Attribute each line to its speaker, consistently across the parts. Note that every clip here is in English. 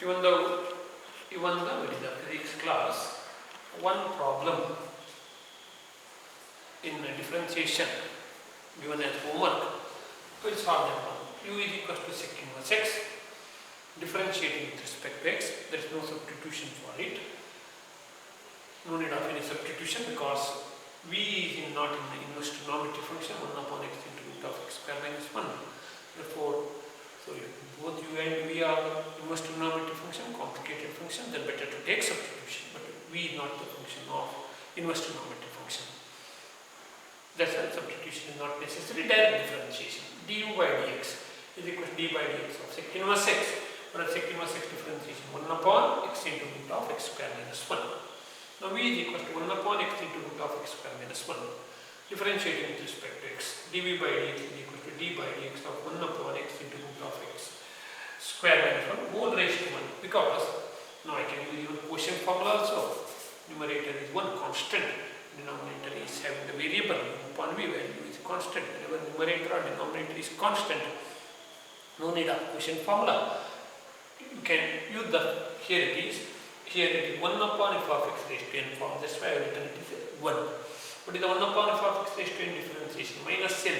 Speaker 1: Even though in the physics class, one problem in differentiation given as homework, we'll solve that one. U is equal to sec inverse x, differentiating with respect to x, there is no substitution for it. No need of any substitution because v is not in the inverse trigonometric function 1 upon x into root of x square minus 1. Therefore, so if both u and v are inverse trigonometric function, complicated function, then better to take substitution. But v is not the function of inverse trigonometric function. That's why substitution is not necessary. Direct differentiation. du by dx is equal to d by dx of sec inverse x. But sec inverse x differentiation 1 upon x into root of x square minus 1. Now v is equal to 1 upon x into root of x square minus 1. Differentiating with respect to x, dv by dx is equal to d by dx of 1 upon x into root of x square minus 1 whole raised to 1. Because now I can use even quotient formula also. Numerator is one constant, denominator is having the variable upon v value is constant. Whenever numerator or denominator is constant, no need of quotient formula. You can use the, here it is 1 upon f of x raised to n form, that's why I have written it is 1. What is the 1 upon f of x raised to n differentiation? Minus n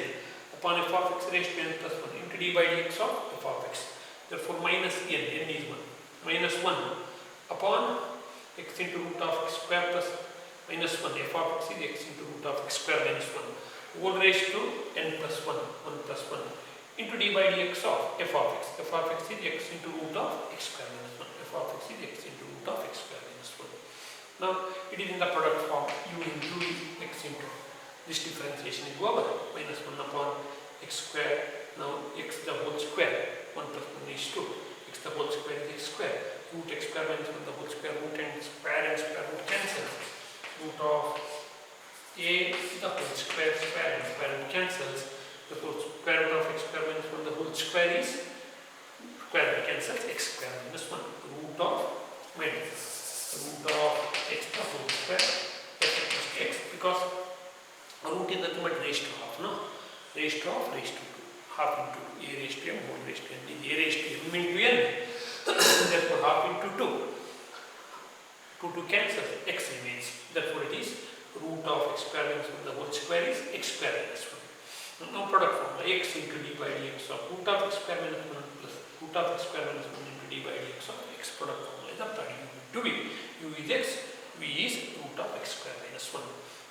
Speaker 1: upon f of x raised to n plus 1 into d by dx of f of x. Therefore minus n is 1. Minus 1 upon x into root of x square plus minus 1, f of x is x into root of x square minus 1 whole raised to n plus 1, 1 plus 1 into d by dx of f of x. F of x is x into root of x square minus 1. F of x is x into root of x square minus 1. Now it is in the product form u into x into this differentiation is over minus 1 upon x square. Now x the whole square 1 plus 1 is 2. X the whole square is x square. Root x square minus 1 the whole square, root and square root cancels. Root of a the whole square and square root cancels. The whole square root of x square minus 1 the whole square is square root cancels x square minus 1. Root of root of x the whole square x because root is nothing but raised to half, no? Raised to half raised to 2. Half into a raised to m whole raised to n is a raised to m into n. Therefore half into 2. 2 cancels, x remains. Therefore it is root of x square minus 1 the whole square is x square minus 1. Now product formula x into d by dx of root of x square minus 1 plus root of x square minus 1 into d by dx of x. Product formula is applied to v. U is x, v is root of x square minus 1.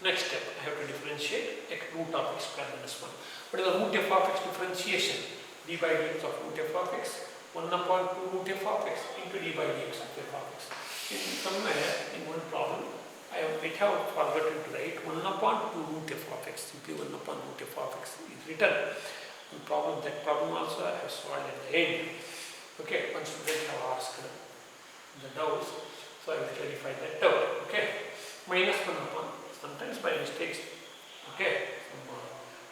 Speaker 1: Next step, I have to differentiate x root of x square minus 1. What is the root f of x differentiation? D by dx of root f of x 1 upon 2 root f of x into d by dx of f of x. In somewhere in one problem, I might have forgotten to write 1 upon 2 root f of x. Simply 1 upon root f of x is written. That problem also I have solved at the end. Okay, one student have asked the doubts, so I will clarify that doubt. Okay, minus 1 upon, sometimes by mistakes. Okay,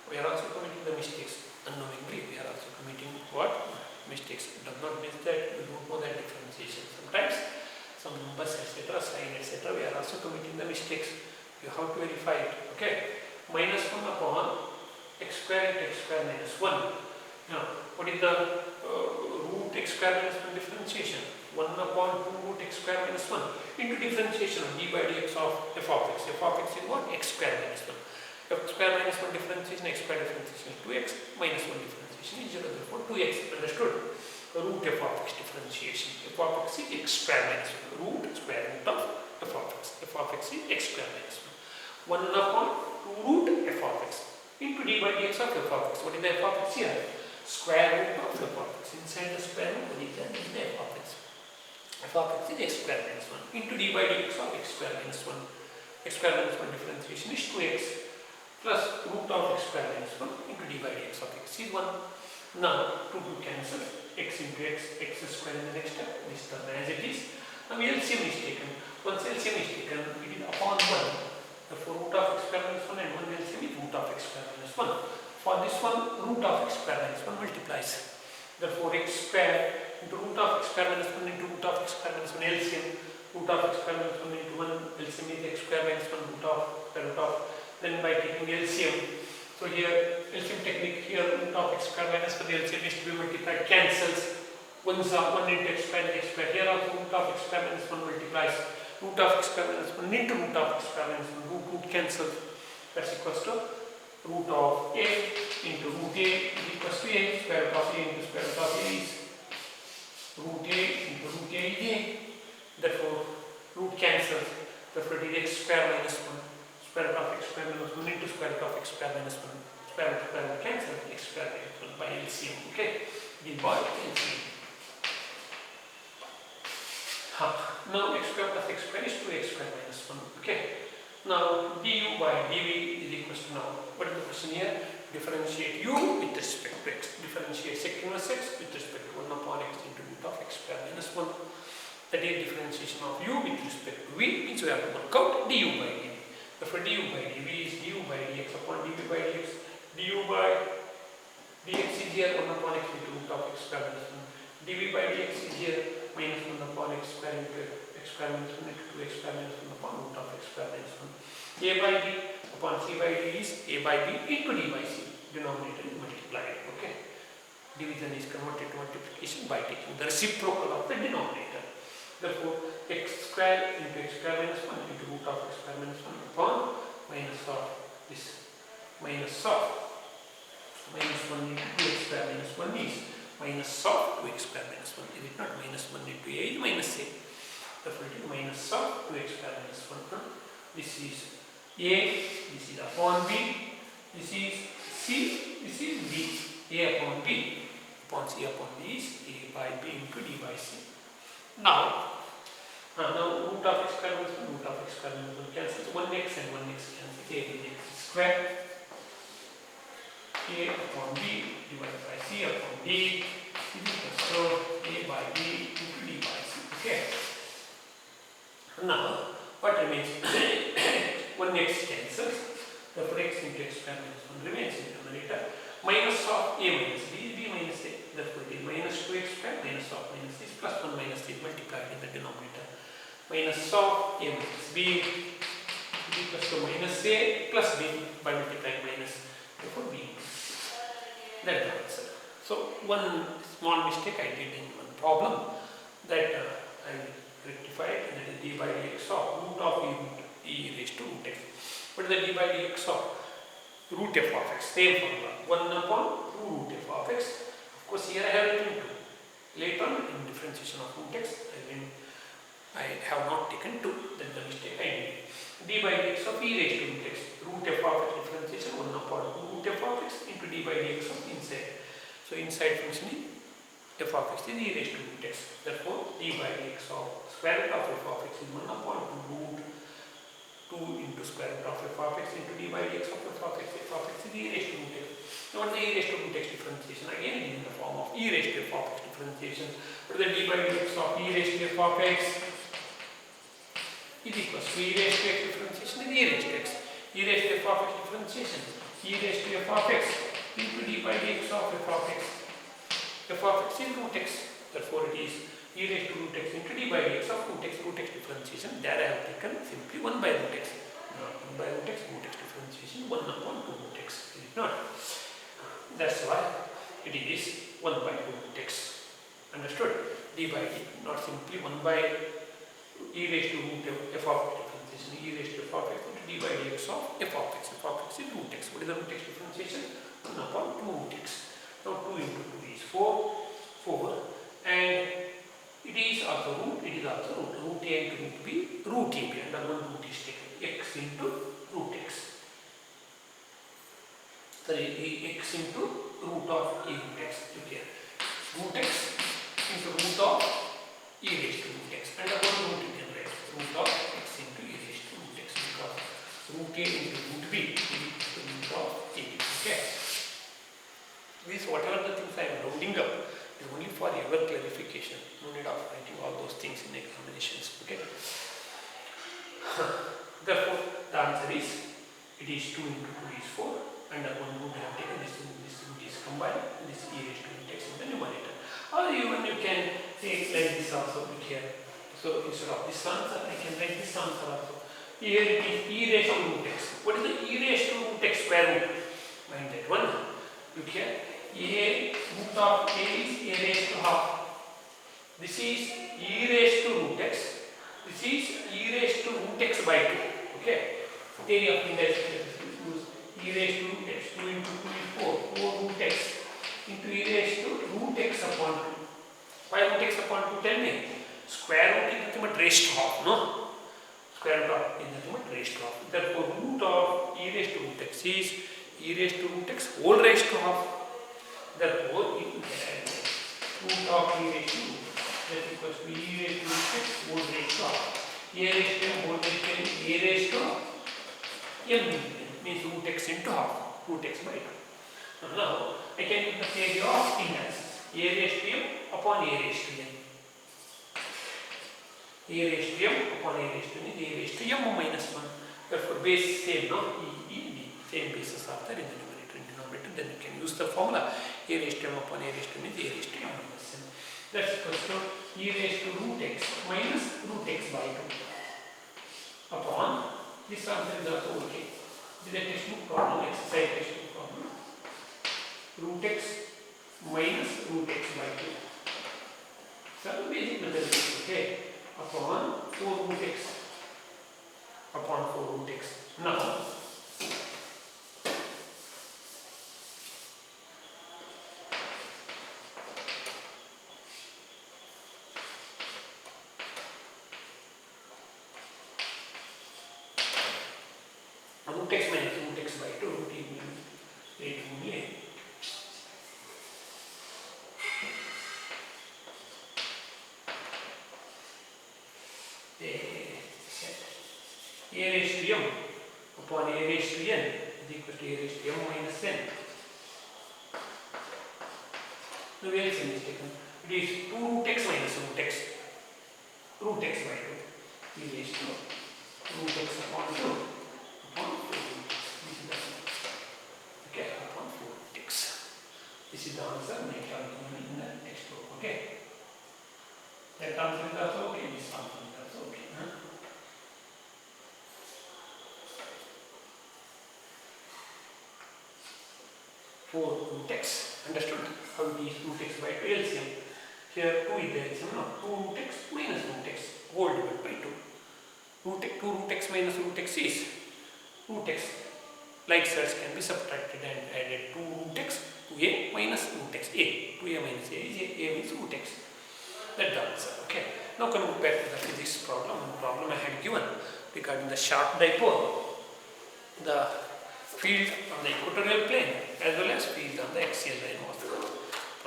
Speaker 1: we are also committing the mistakes unknowingly. We are also committing what? Mistakes. It does not mean that we don't know that differentiation. Sometimes some numbers etc, sign etc, we are also committing the mistakes. You have to verify it. Okay, minus 1 upon x square into x square minus 1. Now, what is the root x square minus 1 differentiation? 1 upon 2 root x square minus 1 into differentiation of d by dx of f of x. F of x is what? X square minus 1. F square minus 1 differentiation, x square differentiation is 2x minus 1 differentiation is 0. Therefore, 2x understood. Root f of x differentiation. F of x is x square minus 1. Root square root of f of x. F of x is x square minus 1. 1 upon 2 root f of x into d by dx of f of x. What is the f of x here? Square root of f of x. Inside the square root, what is the f of x? F of x is x square minus 1 into d by dx of x square minus 1. X square minus 1 differentiation is 2x plus root of x square minus 1 into d by dx of x is 1. Now 2 cancel, x into x, x square in the next step, this term as it is. Now LCM is taken. Once LCM is taken, it is upon 1. Therefore root of x square minus 1 and 1 LCM is root of x square minus 1. For this one, root of x square minus 1 multiplies. Therefore x square into root of x square minus 1 into root of x square minus 1 LCM. Root of x square minus 1 into 1 LCM is x square minus 1 root of. Then by taking LCM, so here LCM technique, here root of x square minus 1 LCM is to be multiplied, cancels. 1 into x square and x square. Here also root of x square minus 1 multiplies root of x square minus 1 into root of x square minus 1. Root cancels. That's equals to root of a into root a is equals to a. Square root of a into square root of a is root a into root a is a. Therefore, root cancels. Therefore, it is x square minus 1. Square root of x square minus 1 into square root of x square minus 1. Square root cancels. X square minus 1 by LCM. Okay. This by LCM. Now x square plus x square is 2x square minus 1. Okay. Now du by dv is equals to now. What is the question here? Differentiate u with respect to x. Differentiate sec inverse x with respect to 1 upon x into root of x square minus 1. That is differentiation of u with respect to v, means we have to work out du by dv. Therefore du by dv is du by dx upon dv by dx. Du by dx is here 1 upon x into root of x square minus 1. dv by dx is here minus 1 upon x square into x square minus 1 into 2x square minus 1 upon root of x square minus 1. A by b upon c by d is a by b into d by c. Denominator is multiplied. Okay. Division is converted to multiplication by taking the reciprocal of the denominator. Therefore, x square into x square minus 1 into root of x square minus 1 upon minus of this minus of minus 1 into 2x square minus 1 is minus of 2x square minus 1. Is it not? Minus 1 into a is minus a. Therefore, it is minus of 2x square minus 1. This is a, this is upon b, this is c, this is d. A upon b, upon c upon d is a by b into d by c. Now root of x square minus 1, root of x square minus 1 cancels. 1x and 1x cancels. A with x square. A upon b divided by c upon d is equals to a by b into d by c. Okay. Now, what remains? 1x cancels. Therefore, x into x square minus 1 remains in the numerator. Minus of a minus b is b minus a. Therefore, it is minus 2x square minus of minus is plus 1 minus is multiplied in the denominator. Minus of a minus b is equals to minus a plus b by multiplying minus. Therefore, b. That is the answer. So, one small mistake I did in one problem that I rectified, and that is d by dx of root of e raised to root f. What is the d by dx of root f of x? Same formula. 1 upon 2 root f of x. Of course, here I have written 2. Later on, in differentiation of root x, I have not taken 2. That is the mistake I did. D by dx of e raised to root x. Root f of x differentiation 1 upon 2 root f of x into d by dx of inside. So, inside function is f of x is e raised to root x. Therefore, d by dx of square root of f of x is 1 upon 2 root 2 into square root of f of x into d by dx of f of x. F of x is e raised to root x. Now, what is the e raised to root x differentiation? Again, it is in the form of e raised to f of x differentiation. What is the d by dx of e raised to f of x? Is equals to e raised to x differentiation is e raised to x. E raised to f of x differentiation. E raised to f of x into d by dx of f of x. F of x is root x. Therefore, it is e raised to root x into d by dx of root x differentiation. There I have taken simply 1 by root x. Not 1 by root x differentiation 1 upon 2 root x. Is it not? That's why it is 1 by 2 root x. Understood? D by d, not simply 1 by e raised to root f of x differentiation. E raised to f of x into d by dx of f of x. F of x is root x. What is the root x differentiation? 1 upon 2 root x. Now 2 into 2 is 4, and it is also root, root a into root b, root a b, and the one root is taken, x into root x. Sorry, x into root of e root x, okay. Root x into root of e raised to root x, and the one root you can write, root of x into e raised to root x, because root a into root b is equal to root of a b, okay. This, whatever the things I am rounding up, is only for your clarification. No need of writing all those things in examinations. Okay. Therefore, the answer is it is 2 into 2 is 4, and the one root I have taken, this root is combined, and this e raised to root x in the numerator. Or even you can take like this also here. So instead of this answer, I can write this answer also. Here it is e raised to root x. What is the e raised to root x square root? Mind that one. Look here. A root of a is a raised to half. This is e raised to root x. This is e raised to root x by 2. Okay. Area of index is e raised to root x. 2 into 2 is 4. 4 root x into e raised to root x upon 2. Why root x upon 2? Tell me. Square root is nothing but raised to half, no? Square root of is nothing but raised to half. Therefore, root of e raised to root x is e raised to root x whole raised to half. Therefore, you can add root of e raised to root x. That equals to e raised to root x whole raised to half. A raised to m whole raised to m, a raised to m means root x into half, root x by 2. Now, I can use the theory of analysis. A raised to m upon a raised to n. A raised to m upon a raised to n is a raised to m minus 1. Therefore, base same, no? E, D, same bases are there in the numerator and denominator. Then you can use the formula a raised to m upon a raised to n is a raised to m minus n. That's equals to e raised to root x minus root x by 2 upon this answer is also okay. This is a textbook problem, exercise textbook problem. Root x minus root x by 2. So basic method is okay. Upon 4 root x. Upon 4 root x. Now, root x minus root x by 2 root e means 8 only. A raised to m upon a raised to n is equal to a raised to m minus n. Now where is n is taken? It is 2 root x minus root x. Root x by 2 is raised to root x upon 2 upon 4 root x. This is the answer. Okay, upon 4 root x. This is the answer we have given in the textbook. Okay. That answer is also okay. This answer is also okay. Huh? 4 root x. Understood? How it is root x by 2 LCM. Here 2 is the LCM. No, 2 root x minus root x whole divided by 2. 2 root x minus root x is root x. Like such can be subtracted and added 2 root x to a minus root x. A. 2a minus a is a means root x. That's the answer. Okay. Now coming back to the physics problem. The problem I had given regarding the sharp dipole. The field on the equatorial plane as well as field on the axial line was the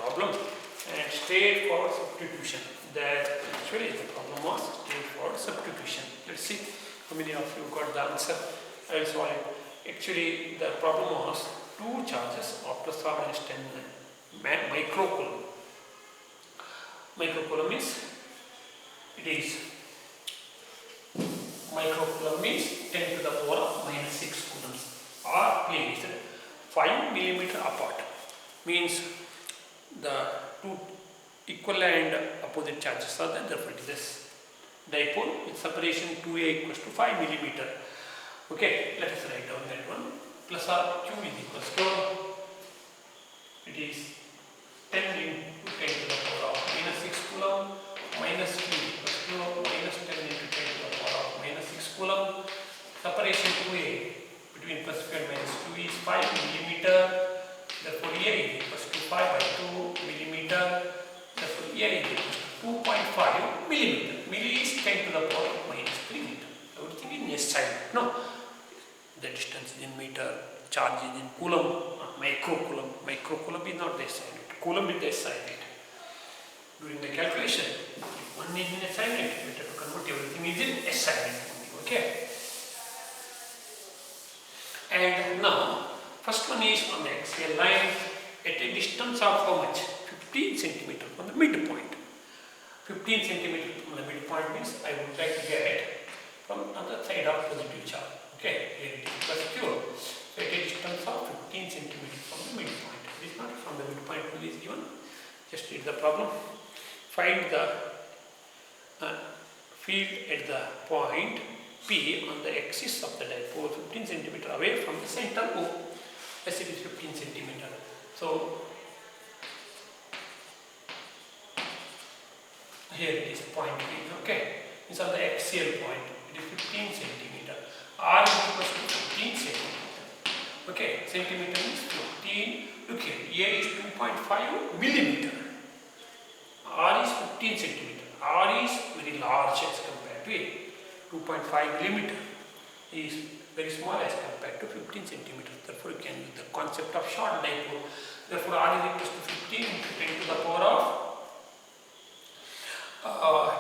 Speaker 1: problem, and straightforward substitution. That actually the problem was straightforward substitution. Let's see how many of you got the answer. I will solve it. Actually the problem was 2 charges of plus or minus 10 microcoulomb. Microcoulomb means it is microcoulomb means 10 to the power of minus 6 coulombs are placed 5 millimeter apart. Means the 2 equal and opposite charges are there. Therefore, it is this dipole with separation 2a equals to 5 millimeter. Okay, let us write down that one. Plus or q is equals to, it is 10 into 10 to the power of minus 6 coulomb minus q equals to minus 10 into 10 to the power of minus 6 coulomb. Separation 2a between plus q and minus q is 5 millimeter. Therefore, a is equals to 5 by 2 millimeter. Therefore, a is equals to 2.5 millimeter. Milli is 10 to the power of minus 3 meter. Everything in SI. No. The distance is in meter, charge is in coulomb, not microcoulomb. Microcoulomb is not the SI unit. Coulomb is the SI unit. During the calculation, if one is in SI unit, better to convert everything is in SI unit. Okay. And now, first one is on the axial line at a distance of how much? 15 centimeter from the midpoint. 15 centimeter from the midpoint means I would like to get from other side of positive charge. Okay, here it is plus q. So at a distance of 15 centimeter from the midpoint. It is not from the midpoint who is given. Just read the problem. Find the field at the point P on the axis of the dipole 15 centimeter away from the center O. As it is 15 centimeter. So Here it is point P. Okay, these are the axial point. It is 15 centimeter. R is equals to 15 centimeter. Okay, centimeter is 15. Look here, A is 2.5 millimeter. R is 15 centimeter. R is very large as compared to A. 2.5 millimeter is very small as compared to 15 centimeters. Therefore, you can use the concept of short dipole. Therefore, R is equals to 15 into 10 to the power of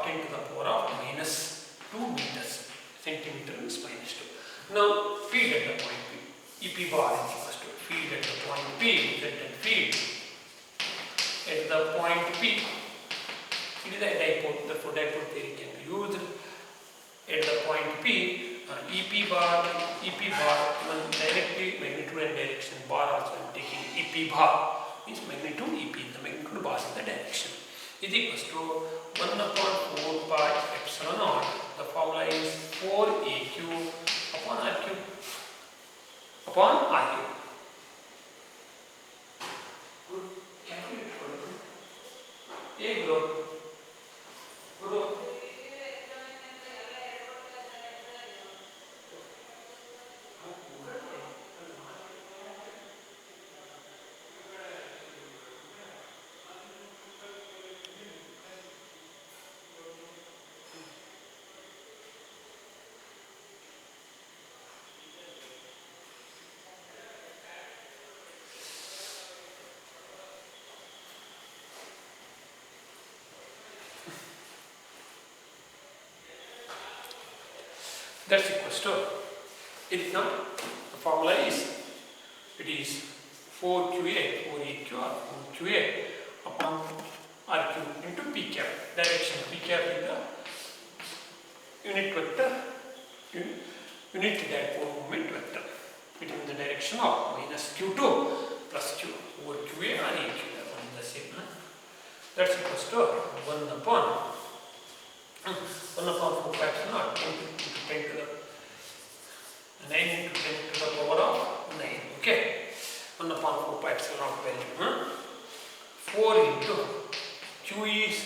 Speaker 1: 10 to the power of minus 2 meters. Centimeter is minus 2. Now, feed at the point P. EP bar is equals to feed at the point P. Let that feed at the point P. It is a dipole. Therefore, dipole theory can be used at the point P. EP bar, when directly magnitude and direction bar also I am taking EP bar is magnitude, EP the magnitude, bar is the direction, is equals to 1 upon 4 pi epsilon naught. The formula is 4AQ upon RQ upon RQ. Good. Calculate for it. A growth. Growth. That's equals to, it is not, the formula is, it is 4QA, 4AQ or 4QA upon RQ into P cap, direction. P cap is the unit vector, unit dipole moment vector. It is in the direction of minus Q2 plus Q, 4QA or AQ, that one is the same. That's equals to 1 upon 4 pi epsilon naught 10 to the 9 into 10 to the power of 9. Okay, 1 upon 4 pi epsilon naught value. 4 into Q is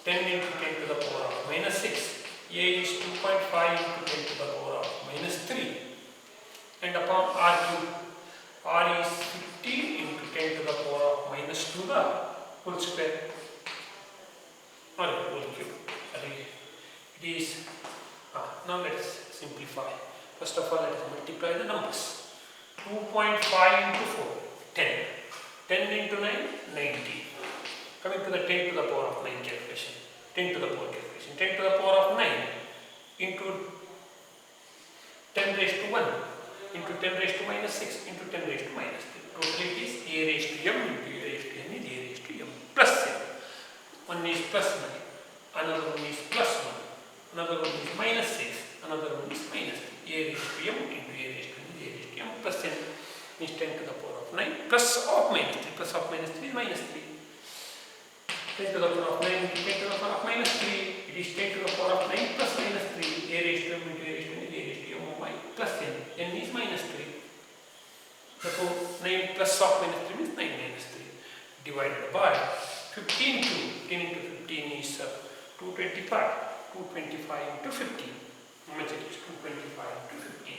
Speaker 1: 10 into 10 to the power of minus 6. A is 2.5 into 10 to the power of minus 3. And upon RQ, R is 15 into 10 to the power of minus 2 the whole square or whole cube. It is, now let us simplify. First of all, let us multiply the numbers. 2.5 into 4, 10. 10 into 9, 90. Coming to the 10 to the power of 9 calculation. 10 to the power calculation. 10 to the power of 9 into 10 raised to 1 into 10 raised to minus 6 into 10 raised to minus 3. Totally it is A raised to m into A raised to n is A raised to m plus 7. One is plus 9, another one is plus 1, another one is minus 6, another one is minus 3. A raised to m into A raised to n is A raised to m plus n is 10 to the power of 9 plus of minus 3. Plus of minus 3 is minus 3. 10 to the power of 9 into 10 to the power of minus 3. It is 10 to the power of 9 plus minus 3. A raised to m into A raised to n is A raised to m plus n. N is minus 3. Therefore, 9 plus of minus 3 means 9 minus 3 divided by 15 to 10 into 15 is 225. 225 into 15. How much it is? 225 into 15.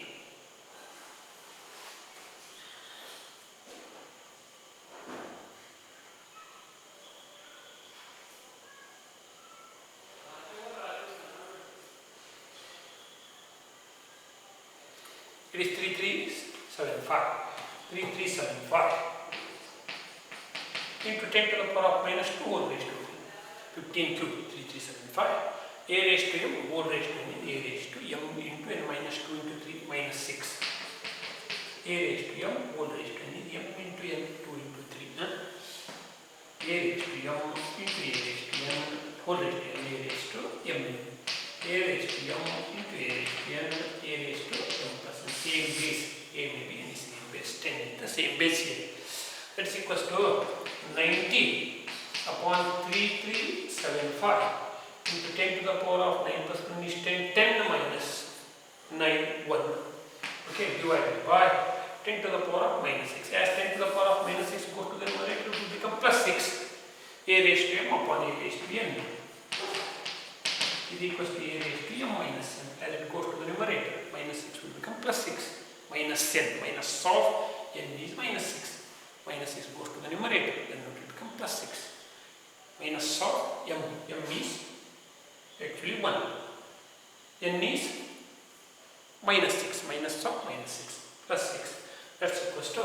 Speaker 1: It is 3375. 3375 into 10 to the power of minus 2 whole raised to 15 cube. 3375. A raised to m whole raised to n is A raised to m into n minus 2 into 3 minus 6. A raised to m whole raised to n is m into n 2 into 3. A raised to m into A raised to n whole raised to n A raised to m. A raised to m into A raised to n A raised to m plus n. Same base. A may be any same base. 10 is the same base here. That is equals to 90 upon 3375 into 10 to the power of 9 plus 1 is 10. 10 minus 9, 1. Okay, divided by 10 to the power of minus 6. As 10 to the power of minus 6 goes to the numerator, it will become plus 6. A raised to m upon A raised to n is equals to a raised to m minus n. As it goes to the numerator, minus 6 will become plus 6. Minus n, minus of n is minus 6. Minus 6 goes to the numerator, then it will become plus 6. Minus of m, m is actually 1. N is minus 6, minus of minus 6, plus 6. That's equals to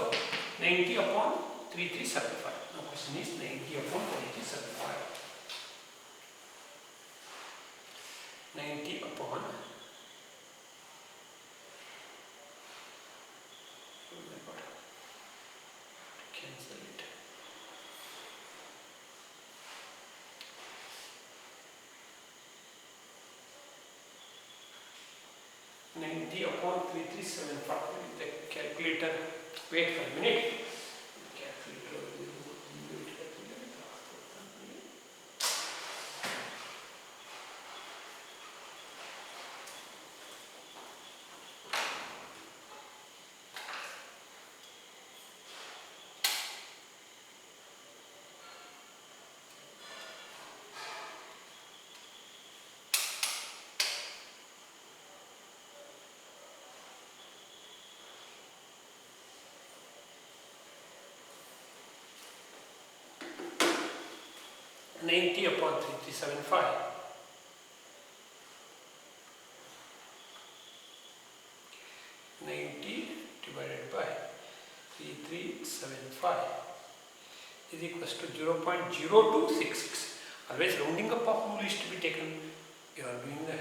Speaker 1: 90 upon 3375. Now question is 90 upon 3375. 90 upon cancel it. 90 upon 3375. The calculator. Wait for a minute. Calculator. 90 upon 3375. 90 divided by 3375 is equals to 0.0266. Always rounding up of rule is to be taken. You are doing the,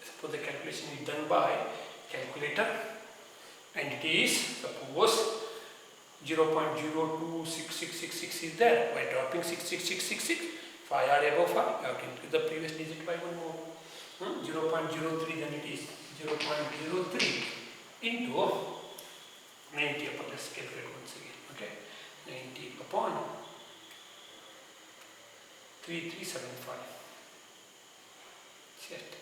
Speaker 1: suppose the calculation is done by calculator and it is, suppose 0.026666 is there. By dropping 66666, 5 are above 5, you have to increase the previous digit by one more. 0.03, then it is 0.03 into 90 upon, let's calculate once again, okay, 90 upon 3375, set.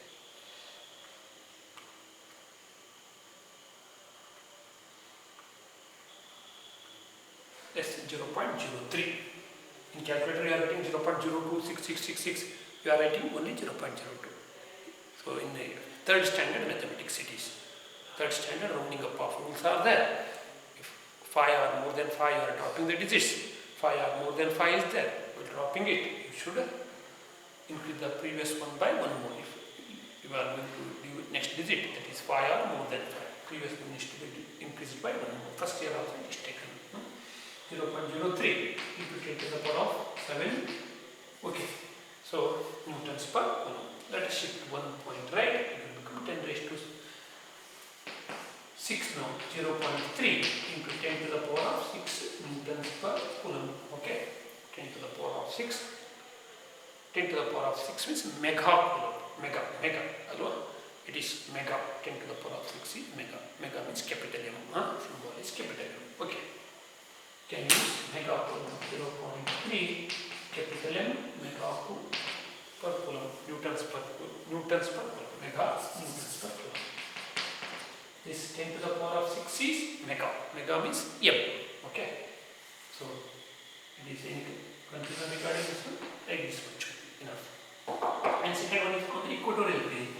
Speaker 1: That's 0.03. In calculator you are writing 0.026666, you are writing only 0.02. So in the third standard mathematics it is. Third standard rounding up of rules are there. If 5 are more than 5, you are dropping the digits. 5 are more than 5 is there, you are dropping it. You should increase the previous one by one more. If you are going to do next digit, that is 5 are more than 5. Previous one needs to be increased by one more. First year also it is taken. 0.03 into 10 to the power of 7. Okay. So newtons per coulomb. Let us shift one point right. It will become 10 raised to 6 now. 0.3 into 10 to the power of 6 newtons per coulomb. Okay. 10 to the power of 6. 10 to the power of 6 means mega coulomb. Mega. Hello? It is mega. 10 to the power of 6 is mega. Mega means capital M. Symbol is capital M. Okay. Can use mega coulomb. 0.3 capital M mega per coulomb. Newtons per coulomb. Mega newtons per coulomb. This 10 to the power of 6 is mega. Mega means M. Okay. So it is any confusion regarding this one. Like this much. Enough. And second one is on the equatorial plane.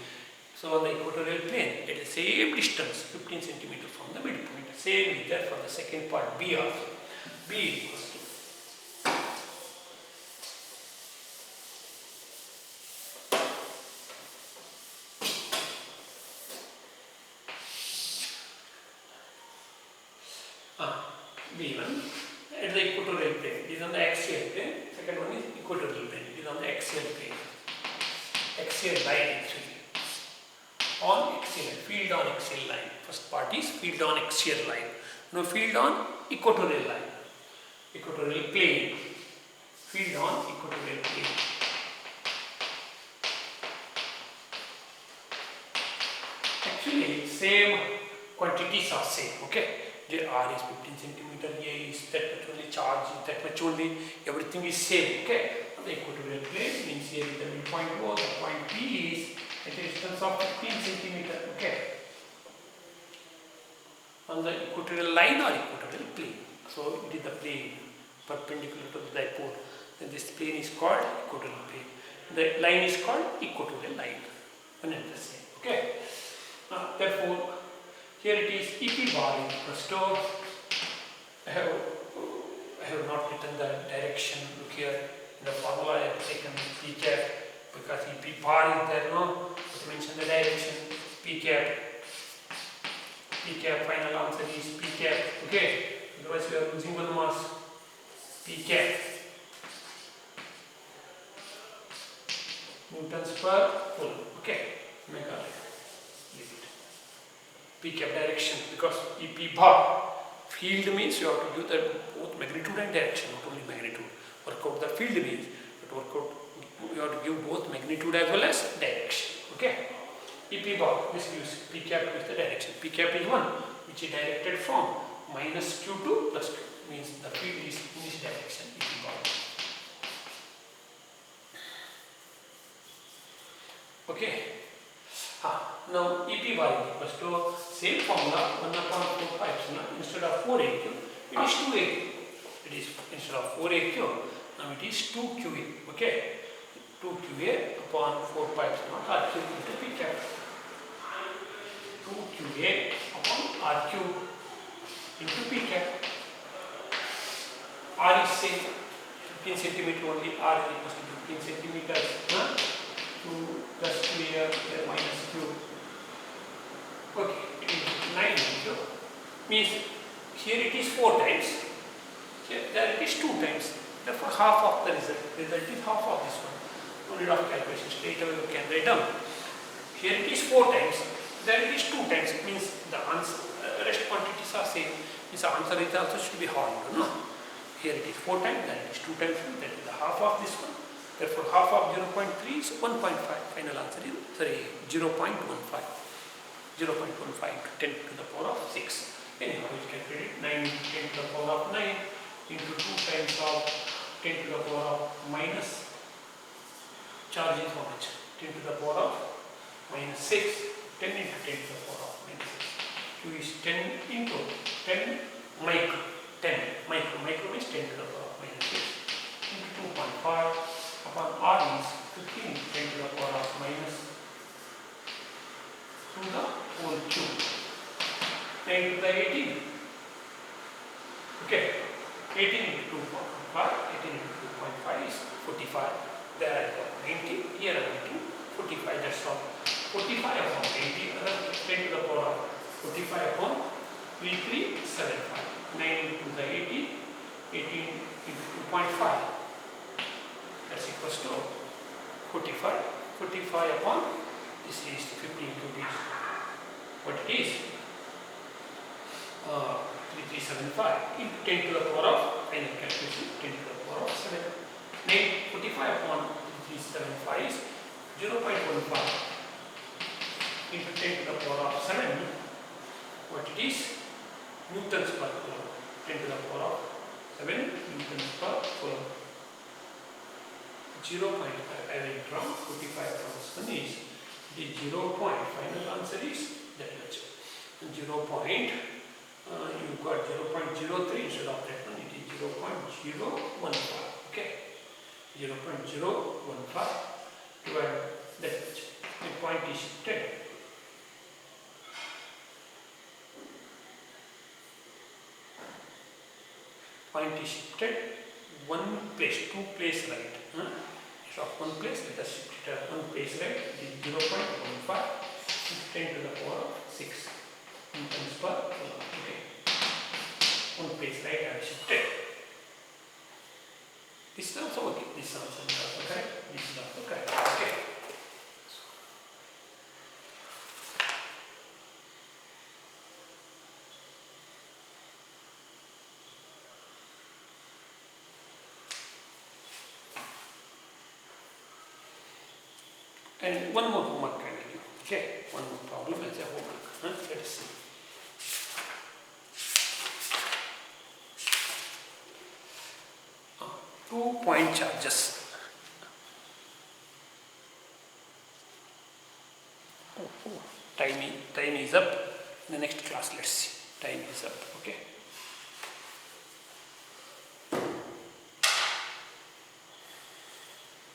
Speaker 1: So on the equatorial plane, at the same distance, 15 cm from the midpoint. Same is there for the second part B also. B equals to B1 at the equatorial plane. It is on the axial plane. Second one is equatorial plane. It is on the axial plane. Axial line actually. On axial, field on axial line. First part is field on axial line. Now field on equatorial line. Equatorial plane. Field on equatorial plane. Actually, same quantities are same. Okay. The R is 15 cm. A is that much only. Charge is that much only. Everything is same. Okay. On the equatorial plane means here is the midpoint O. The point P is at a distance of 15 cm. Okay. On the equatorial line or equatorial plane. So it is the plane perpendicular to the dipole. Then this plane is called equatorial plane. The line is called equatorial line. one and the same. Okay. Therefore, here it is EP bar is equals to, I have not written the direction. Look here in the formula I have taken P cap because EP bar is there, no? But mention the direction P cap. P cap final answer is P cap. Okay. Otherwise we are losing one mass. P cap. Newtons per coulomb. Okay. Mega. Leave it. P cap direction because EP bar. Field means you have to give the both magnitude and direction, not only magnitude. Work out the field means, but work out you have to give both magnitude as well as direction. Okay. EP bar, this gives P cap is the direction. P cap is 1, which is directed from minus Q to plus Q. Means the field is in this direction. EP bar. Okay. Now EP bar is equals to same formula 1 upon 4 pi epsilon. Instead of 4AQ, it is 2AQ. It is instead of 4AQ, now it is 2QA. Okay. 2QA upon 4 pi epsilon RQ into P cap. 2QA upon RQ into P cap. R is same, 15 centimeter only. R is equals to 15 centimeters. 2 plus Q here minus Q. Okay, it is 9 into. Means here it is 4 times. Here there it is 2 times. Therefore half of the result. Result is half of this one. No need of calculation. Straight away you can write down. Here it is 4 times. There it is 2 times. It means the answer, rest quantities are same. Means the answer is also should be hard. No? Here it is 4 times. Then it is 2 times. That is the half of this one. Therefore half of 0.3 is 1.5. Final answer is 0.15. 0.15 into 10 to the power of 6. Anyhow, we can calculate 9 into 10 to the power of 9 into 2 times of 10 to the power of minus. Charge is how much? 10 to the power of minus 6. 10 into 10 to the power of minus 6. Q is 10 into 10 micro. 10 micro. Micro means 10 to the power of minus 6 into 2.5 upon R is 15 10 to the power of minus to the whole cube. 10 to the 18. Okay. 18 into 2.5. 18 into 2.5 is 45. There I got 90. Here I am 45. That's all. 45 upon 80. 10 to the power of 45 upon 3375. 9 into the 80. 18 into 2.5. That's equals to 45. 45 upon this is 15 cubic. What it is? 3375 into 10 to the power of final calculation 10 to the power of 7. Then 45 upon 3375 is 0.15 into 10 to the power of 7. What it is? Newtons per coulomb. 10 to the power of 7 Newtons per coulomb. 0.5 I will draw 45 from this one is the 0. Final answer is that much. 0. You got 0.03 instead of that one. It is 0.015. Okay, 0.015 divided that much. The point is 10. Point is shifted one place, 2 place right. Instead of 1 place, let us shift it at 1 place right. It is 0.15 10 to the power of 6 newtons per coulomb. Okay. 1 place right I have shifted. This is also okay. This is also correct. This is also correct. Okay. And one more homework I will do. Okay, one more problem as a homework. Let us see. Two-point charges. Time is up. In the next class, let's see. Time is up. Okay.